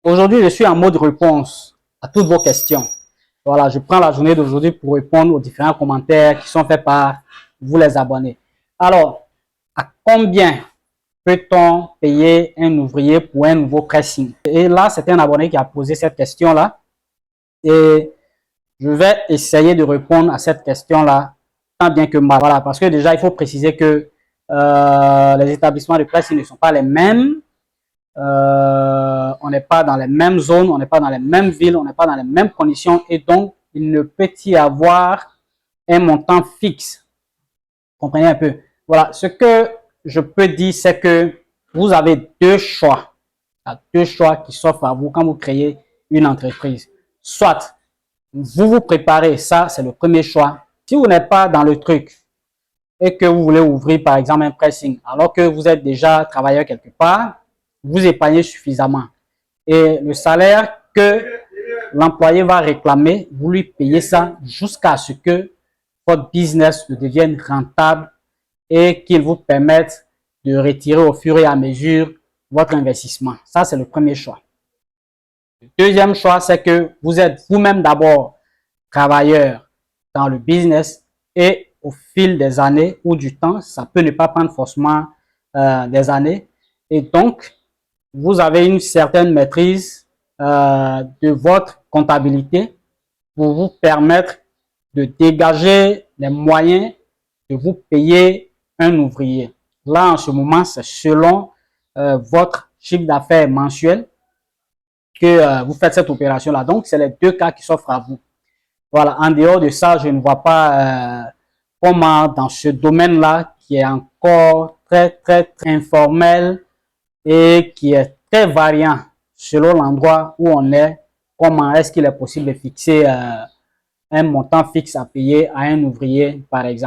Aujourd'hui, je suis en mode réponse à toutes vos questions. Voilà, je prends la journée d'aujourd'hui pour répondre aux différents commentaires qui sont faits par vous les abonnés. Alors, à combien peut-on payer un ouvrier pour un nouveau pressing? Et là, c'est un abonné qui a posé cette question-là. Et je vais essayer de répondre à cette question-là tant bien que mal. Voilà, parce que déjà, il faut préciser que les établissements de pressing ne sont pas les mêmes. On n'est pas dans les mêmes zones, on n'est pas dans les mêmes villes, on n'est pas dans les mêmes conditions et donc il ne peut y avoir un montant fixe. Comprenez un peu. Voilà, ce que je peux dire, c'est que vous avez deux choix. Deux choix qui s'offrent à vous quand vous créez une entreprise. Soit vous vous préparez, ça c'est le premier choix. Si vous n'êtes pas dans le truc et que vous voulez ouvrir par exemple un pressing, alors que vous êtes déjà travailleur quelque part, vous épargnez suffisamment. Et le salaire que l'employé va réclamer, vous lui payez ça jusqu'à ce que votre business devienne rentable et qu'il vous permette de retirer au fur et à mesure votre investissement. Ça, c'est le premier choix. Le deuxième choix, c'est que vous êtes vous-même d'abord travailleur dans le business et au fil des années ou du temps, ça peut ne pas prendre forcément des années. Et donc, vous avez une certaine maîtrise de votre comptabilité pour vous permettre de dégager les moyens de vous payer un ouvrier. Là, en ce moment, c'est selon votre chiffre d'affaires mensuel que vous faites cette opération-là. Donc, c'est les deux cas qui s'offrent à vous. Voilà, en dehors de ça, je ne vois pas comment dans ce domaine-là, qui est encore très informel et qui est très variant selon l'endroit où on est, comment est-ce qu'il est possible de fixer un montant fixe à payer à un ouvrier, par exemple.